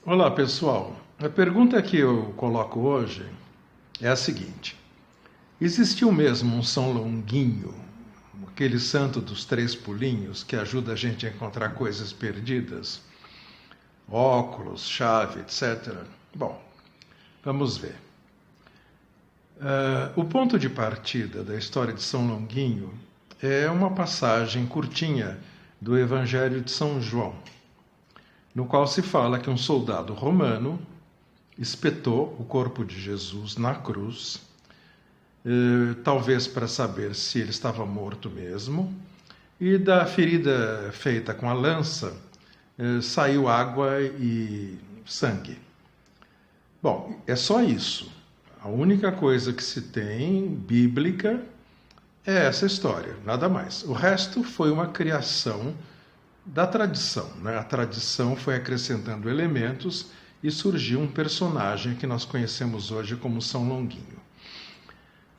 Olá, pessoal. A pergunta que eu coloco hoje é a seguinte: existiu mesmo um São Longuinho, aquele santo dos três pulinhos que ajuda a gente a encontrar coisas perdidas? Óculos, chave, etc. Bom, vamos ver. O ponto de partida da história de São Longuinho é uma passagem curtinha do Evangelho de São João, no qual se fala que um soldado romano espetou o corpo de Jesus na cruz, talvez para saber se ele estava morto mesmo, e da ferida feita com a lança saiu água e sangue. Bom, é só isso. A única coisa que se tem bíblica é essa história, nada mais. O resto foi uma criação da tradição, né? A tradição foi acrescentando elementos e surgiu um personagem que nós conhecemos hoje como São Longuinho.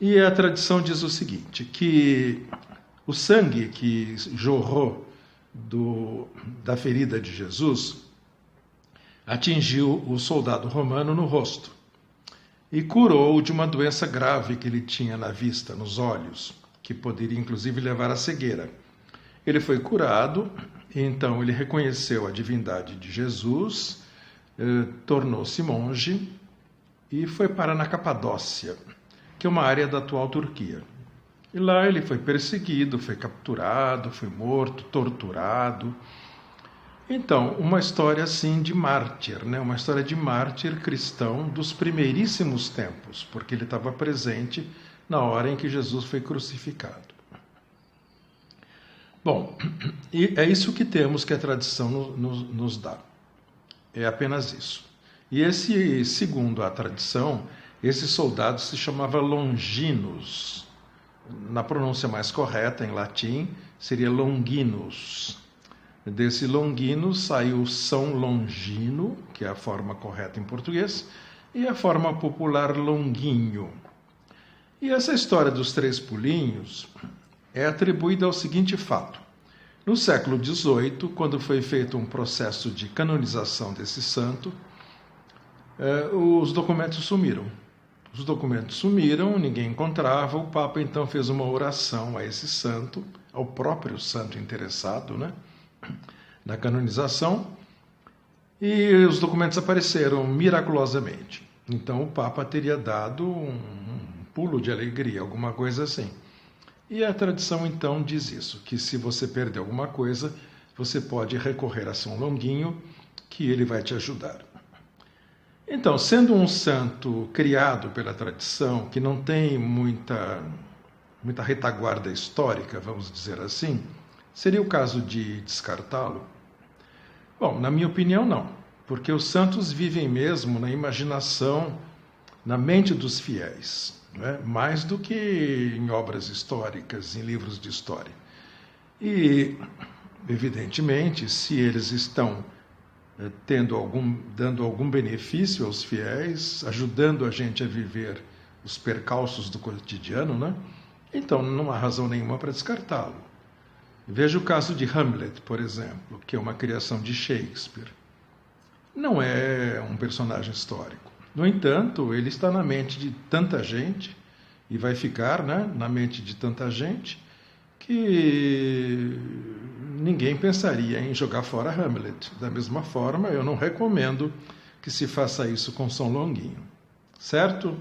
E a tradição diz o seguinte, que o sangue que jorrou da ferida de Jesus atingiu o soldado romano no rosto e curou de uma doença grave que ele tinha na vista, nos olhos, que poderia inclusive levar à cegueira. Ele foi curado, então ele reconheceu a divindade de Jesus, tornou-se monge e foi parar na Capadócia, que é uma área da atual Turquia. E lá ele foi perseguido, foi capturado, foi morto, torturado. Então, uma história assim de mártir, né? Uma história de mártir cristão dos primeiríssimos tempos, porque ele estava presente na hora em que Jesus foi crucificado. Bom, e é isso que temos que a tradição nos dá. É apenas isso. E segundo a tradição, esse soldado se chamava Longinus. Na pronúncia mais correta, em latim, seria Longinus. Desse Longinus saiu São Longino, que é a forma correta em português, e a forma popular Longuinho. E essa história dos três pulinhos é atribuída ao seguinte fato. No século XVIII, quando foi feito um processo de canonização desse santo, os documentos sumiram. Os documentos sumiram, ninguém encontrava, o Papa então fez uma oração a esse santo, ao próprio santo interessado, né, na canonização, e os documentos apareceram miraculosamente. Então o Papa teria dado um pulo de alegria, alguma coisa assim. E a tradição então diz isso, que se você perder alguma coisa, você pode recorrer a São Longuinho, que ele vai te ajudar. Então, sendo um santo criado pela tradição, que não tem muita retaguarda histórica, vamos dizer assim, seria o caso de descartá-lo? Bom, na minha opinião, não, porque os santos vivem mesmo na imaginação, na mente dos fiéis, né? Mais do que em obras históricas, em livros de história. E, evidentemente, se eles estão dando algum benefício aos fiéis, ajudando a gente a viver os percalços do cotidiano, né? Então não há razão nenhuma para descartá-lo. Veja o caso de Hamlet, por exemplo, que é uma criação de Shakespeare. Não é um personagem histórico. No entanto, ele está na mente de tanta gente, e vai ficar, né, na mente de tanta gente, que ninguém pensaria em jogar fora Hamlet. Da mesma forma, eu não recomendo que se faça isso com São Longuinho. Certo?